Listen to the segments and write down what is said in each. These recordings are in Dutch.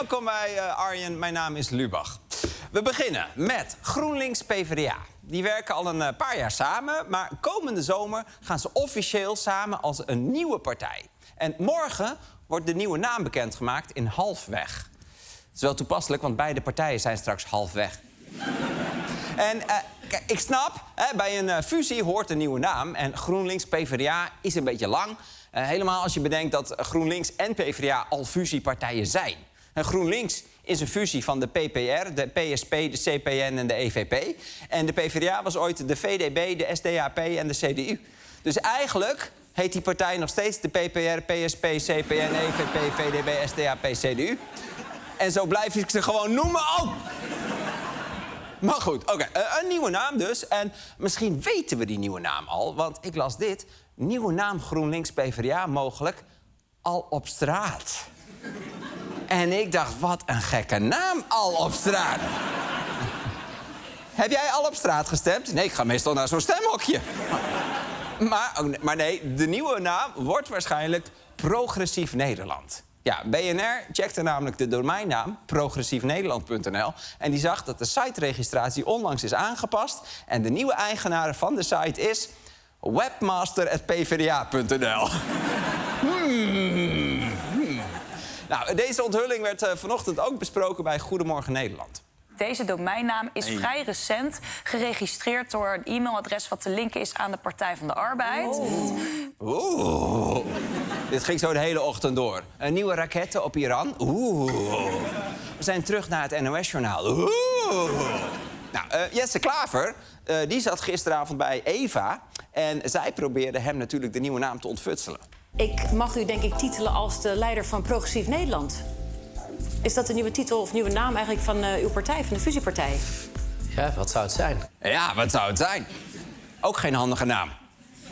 Welkom bij Arjen, mijn naam is Lubach. We beginnen met GroenLinks PvdA. Die werken al een paar jaar samen, maar komende zomer gaan ze officieel samen als een nieuwe partij. En morgen wordt de nieuwe naam bekendgemaakt in Halfweg. Het is wel toepasselijk, want beide partijen zijn straks halfweg. En ik snap, bij een fusie hoort een nieuwe naam. En GroenLinks PvdA is een beetje lang. Helemaal als je bedenkt dat GroenLinks en PvdA al fusiepartijen zijn. En GroenLinks is een fusie van de PPR, de PSP, de CPN en de EVP. En de PvdA was ooit de VDB, de SDAP en de CDU. Dus eigenlijk heet die partij nog steeds de PPR, PSP, CPN, EVP, VDB, SDAP, CDU. En zo blijf ik ze gewoon noemen ook. Maar goed, oké, een nieuwe naam dus. En misschien weten we die nieuwe naam al, want ik las dit. Nieuwe naam GroenLinks PvdA mogelijk al op straat. En ik dacht, wat een gekke naam, al op straat. Heb jij al op straat gestemd? Nee, ik ga meestal naar zo'n stemhokje. Maar nee, de nieuwe naam wordt waarschijnlijk Progressief Nederland. Ja, BNR checkte namelijk de domeinnaam progressiefnederland.nl... en die zag dat de siteregistratie onlangs is aangepast... en de nieuwe eigenaar van de site is webmaster@pvda.nl. Nou, deze onthulling werd vanochtend ook besproken bij Goedemorgen Nederland. Deze domeinnaam is vrij recent geregistreerd door een e-mailadres... wat te linken is aan de Partij van de Arbeid. Oeh. Dit ging zo de hele ochtend door. Een nieuwe raketten op Iran. Oeh. We zijn terug naar het NOS-journaal. Oeh. Nou, Jesse Klaver, die zat gisteravond bij Eva... en zij probeerde hem natuurlijk de nieuwe naam te ontfutselen. Ik mag u denk ik titelen als de leider van Progressief Nederland. Is dat de nieuwe titel of nieuwe naam eigenlijk van uw partij, van de fusiepartij? Ja, wat zou het zijn? Ja, wat zou het zijn? Ook geen handige naam.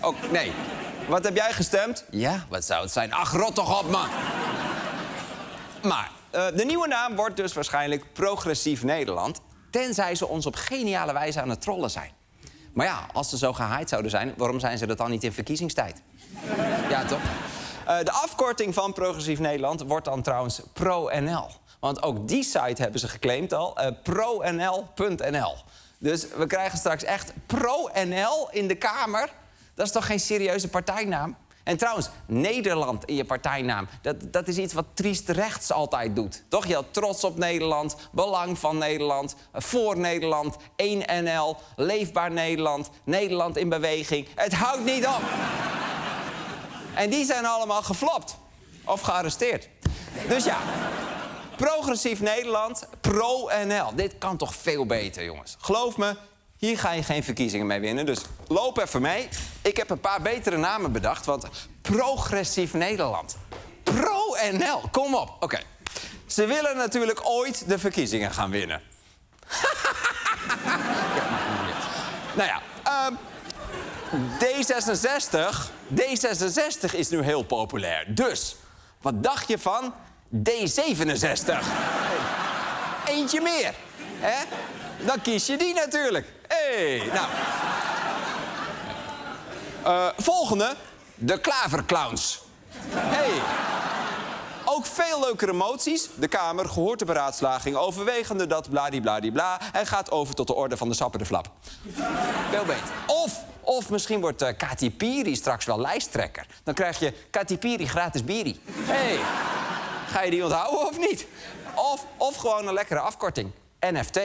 Ook, nee. Wat heb jij gestemd? Ja, wat zou het zijn? Ach, rot toch op, man. Maar de nieuwe naam wordt dus waarschijnlijk Progressief Nederland... tenzij ze ons op geniale wijze aan het trollen zijn. Maar ja, als ze zo gehaaid zouden zijn... waarom zijn ze dat dan niet in verkiezingstijd? Ja, toch? De afkorting van Progressief Nederland wordt dan trouwens ProNL. Want ook die site hebben ze geclaimd al, pronl.nl. Dus we krijgen straks echt ProNL in de Kamer. Dat is toch geen serieuze partijnaam? En trouwens, Nederland in je partijnaam, dat is iets wat triest rechts altijd doet. Toch? Je had trots op Nederland, belang van Nederland, voor Nederland, 1NL, leefbaar Nederland, Nederland in beweging. Het houdt niet op. En die zijn allemaal geflopt. Of gearresteerd. Dus ja, Progressief Nederland, ProNL. Dit kan toch veel beter, jongens. Geloof me, hier ga je geen verkiezingen mee winnen. Dus loop even mee. Ik heb een paar betere namen bedacht, want Progressief Nederland. ProNL, kom op. Oké. Ze willen natuurlijk ooit de verkiezingen gaan winnen. Nou ja, D66 is nu heel populair. Dus, wat dacht je van D67? Eentje meer, hè? Dan kies je die natuurlijk. Nou. Volgende, de Klaverclowns. Ook veel leukere moties. De Kamer gehoord de beraadslaging overwegende dat bladibladibla... en gaat over tot de orde van de sapperdeflap. Veel beter. Of misschien wordt Kati Piri straks wel lijsttrekker. Dan krijg je Kati Piri gratis biri. Ga je die onthouden of niet? Of gewoon een lekkere afkorting. NFT.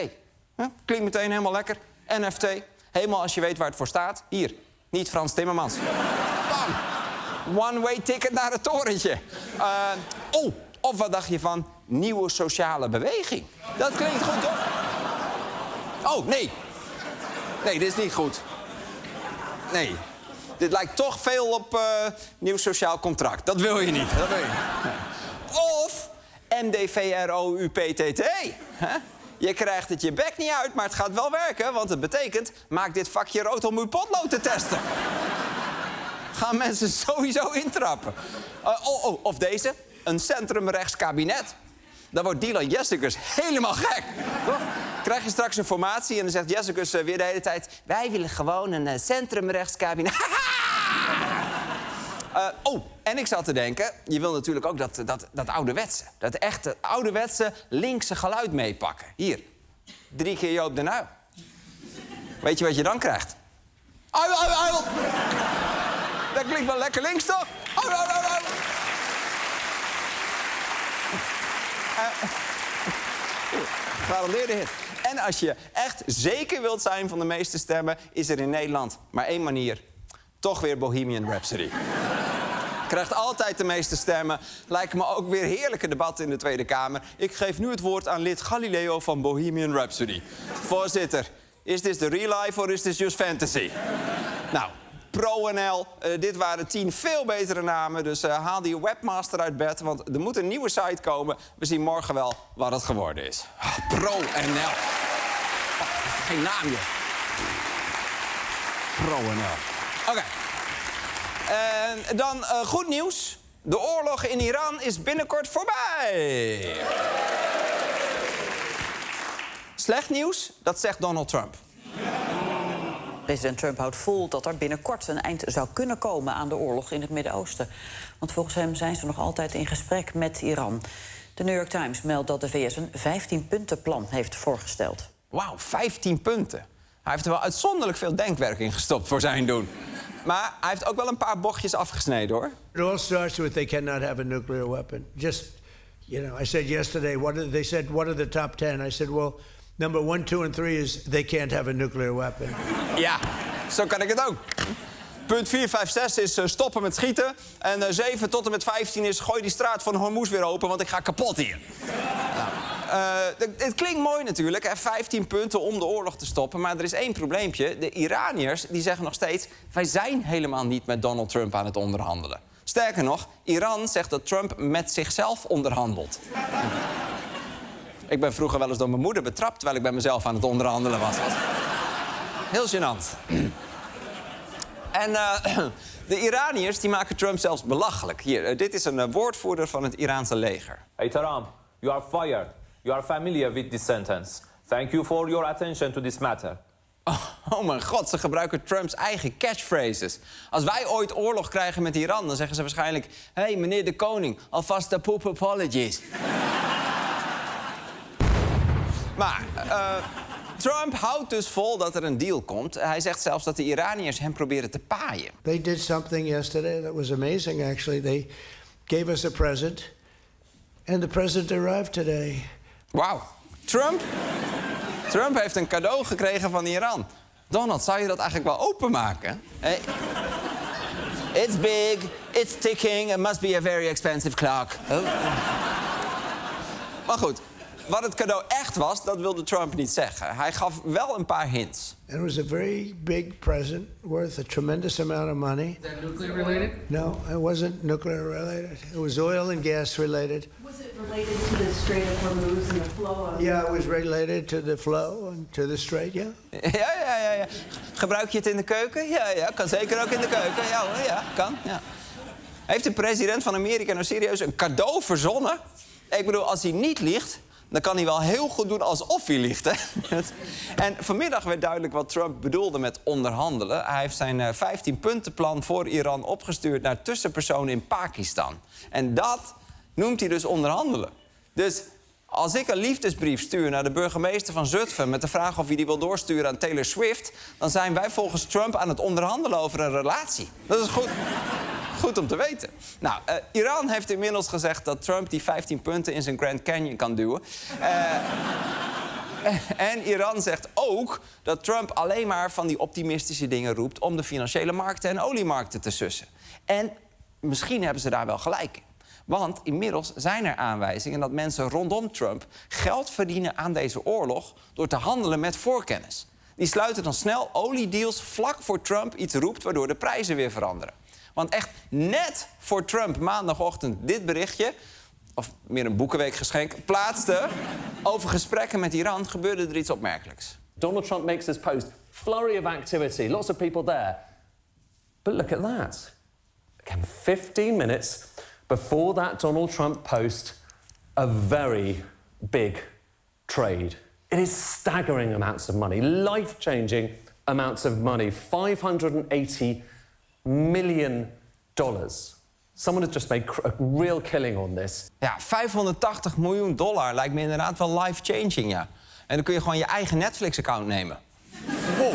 Klinkt meteen helemaal lekker. NFT. Helemaal als je weet waar het voor staat. Hier. Niet Frans Timmermans. Bam. One-way ticket naar het torentje. Of wat dacht je van nieuwe sociale beweging? Dat klinkt goed, toch? Oh, nee. Nee, dit is niet goed. Nee. Dit lijkt toch veel op nieuw sociaal contract. Dat wil je niet. Dat wil je niet. Of MDVROUPTT. Je krijgt het je bek niet uit, maar het gaat wel werken. Want het betekent, maak dit vakje rood om uw potlood te testen. Gaan mensen sowieso intrappen. Of deze, een centrumrechts kabinet. Dan wordt Dylan Jessicus helemaal gek. Toch? Krijg je straks een formatie en dan zegt Jessicus weer de hele tijd... wij willen gewoon een centrumrechts kabinet. En ik zat te denken, je wil natuurlijk ook dat ouderwetse... dat echte ouderwetse linkse geluid meepakken. Hier, 3 keer Joop den Uyl. Weet je wat je dan krijgt? Uyl! Dat klinkt wel lekker links, toch? Uyl! Gegarandeerde hit. En als je echt zeker wilt zijn van de meeste stemmen... is er in Nederland maar 1 manier. Toch weer Bohemian Rhapsody. Krijgt altijd de meeste stemmen. Lijken me ook weer heerlijke debatten in de Tweede Kamer. Ik geef nu het woord aan lid Galileo van Bohemian Rhapsody. Voorzitter, is dit de real life of is dit just fantasy? Nou, ProNL, dit waren 10 veel betere namen. Dus haal die webmaster uit bed, want er moet een nieuwe site komen. We zien morgen wel wat het geworden is. ProNL. Oh, dat is geen naam, joh. ProNL. Oké. En dan goed nieuws. De oorlog in Iran is binnenkort voorbij. Slecht nieuws, dat zegt Donald Trump. President Trump houdt vol dat er binnenkort een eind zou kunnen komen aan de oorlog in het Midden-Oosten. Want volgens hem zijn ze nog altijd in gesprek met Iran. De New York Times meldt dat de VS een 15-puntenplan heeft voorgesteld. Wauw, 15 punten. Hij heeft er wel uitzonderlijk veel denkwerk in gestopt voor zijn doen. Maar hij heeft ook wel een paar bochtjes afgesneden, hoor. It all starts with they cannot have a nuclear weapon. Just, I said yesterday, they said, what are the top 10? I said, well, number 1, 2 and 3 is they can't have a nuclear weapon. Ja, zo kan ik het ook. Punt 4, 5, 6 is stoppen met schieten. En 7 tot en met 15 is gooi die straat van Hormuz weer open, want ik ga kapot hier. Het klinkt mooi natuurlijk, 15 punten om de oorlog te stoppen. Maar er is 1 probleempje. De Iraniërs die zeggen nog steeds... wij zijn helemaal niet met Donald Trump aan het onderhandelen. Sterker nog, Iran zegt dat Trump met zichzelf onderhandelt. Ik ben vroeger wel eens door mijn moeder betrapt... terwijl ik bij mezelf aan het onderhandelen was. Heel gênant. En de Iraniërs die maken Trump zelfs belachelijk. Hier, dit is een woordvoerder van het Iraanse leger. Hey Taram, you are fired. You are familiar with this sentence. Thank you for your attention to this matter. Oh mijn god, ze gebruiken Trumps eigen catchphrases. Als wij ooit oorlog krijgen met Iran, dan zeggen ze waarschijnlijk... hey, meneer de koning, alvast de poep apologies. Maar Trump houdt dus vol dat er een deal komt. Hij zegt zelfs dat de Iraniërs hem proberen te paaien. They did something yesterday that was amazing, actually. They gave us a present, and the president arrived today. Wauw. Trump heeft een cadeau gekregen van Iran. Donald, zou je dat eigenlijk wel openmaken? Hey. It's big, it's ticking, it must be a very expensive clock. Oh. Maar goed, wat het cadeau echt was, dat wilde Trump niet zeggen. Hij gaf wel een paar hints. It was a very big present worth a tremendous amount of money. Is that nuclear related? No, it wasn't nuclear related. It was oil and gas related. Was it related to the Strait of Hormuz and the flow of... Yeah, it was related to the flow and to the strait, yeah. Ja. Gebruik je het in de keuken? Ja, kan zeker ook in de keuken. Ja hoor, ja, kan, ja. Heeft de president van Amerika nou serieus een cadeau verzonnen? Ik bedoel, als hij niet liegt... dan kan hij wel heel goed doen alsof hij liegt, hè? En vanmiddag werd duidelijk wat Trump bedoelde met onderhandelen. Hij heeft zijn 15-puntenplan voor Iran opgestuurd naar tussenpersonen in Pakistan. En dat noemt hij dus onderhandelen. Dus als ik een liefdesbrief stuur naar de burgemeester van Zutphen... met de vraag of hij die wil doorsturen aan Taylor Swift... dan zijn wij volgens Trump aan het onderhandelen over een relatie. Dat is goed. Goed om te weten. Nou, Iran heeft inmiddels gezegd dat Trump die 15 punten in zijn Grand Canyon kan duwen. En Iran zegt ook dat Trump alleen maar van die optimistische dingen roept... om de financiële markten en oliemarkten te sussen. En misschien hebben ze daar wel gelijk in. Want inmiddels zijn er aanwijzingen dat mensen rondom Trump... geld verdienen aan deze oorlog door te handelen met voorkennis. Die sluiten dan snel oliedeals vlak voor Trump iets roept... waardoor de prijzen weer veranderen. Want echt net voor Trump maandagochtend dit berichtje... of meer een boekenweekgeschenk, plaatste... over gesprekken met Iran, gebeurde er iets opmerkelijks. Donald Trump makes this post. Flurry of activity, lots of people there. But look at that. Again, 15 minutes before that Donald Trump post... a very big trade. It is staggering amounts of money, life-changing amounts of money. $580 million Someone has just made a real killing on this. Ja, $580 miljoen lijkt me inderdaad wel life-changing, ja. En dan kun je gewoon je eigen Netflix-account nemen. Wow.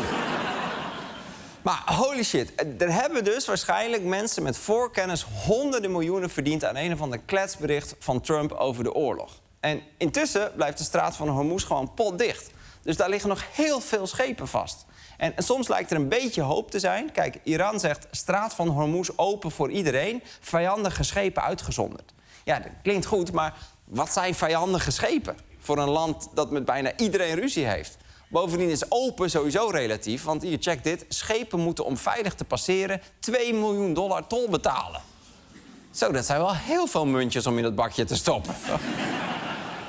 Maar holy shit, er hebben dus waarschijnlijk mensen met voorkennis honderden miljoenen verdiend aan een of ander kletsbericht van Trump over de oorlog. En intussen blijft de straat van Hormuz gewoon potdicht. Dus daar liggen nog heel veel schepen vast. En soms lijkt er een beetje hoop te zijn. Kijk, Iran zegt straat van Hormuz open voor iedereen, vijandige schepen uitgezonderd. Ja, dat klinkt goed, maar wat zijn vijandige schepen voor een land dat met bijna iedereen ruzie heeft? Bovendien is open sowieso relatief, want hier, check dit. Schepen moeten om veilig te passeren $2 miljoen tol betalen. Zo, dat zijn wel heel veel muntjes om in dat bakje te stoppen.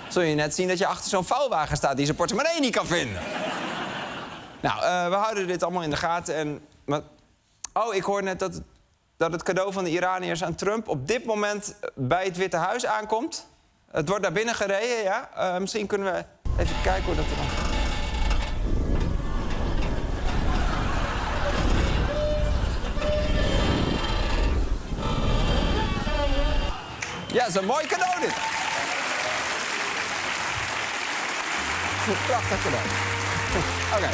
Zul je net zien dat je achter zo'n vouwwagen staat die zijn portemonnee niet kan vinden. Nou, we houden dit allemaal in de gaten en... Oh, ik hoor net dat het cadeau van de Iraniërs aan Trump op dit moment bij het Witte Huis aankomt. Het wordt daar binnen gereden, ja. Misschien kunnen we even kijken hoe dat er dan... Ja, dat is een mooi cadeau, dit. Prachtig cadeau. Oké.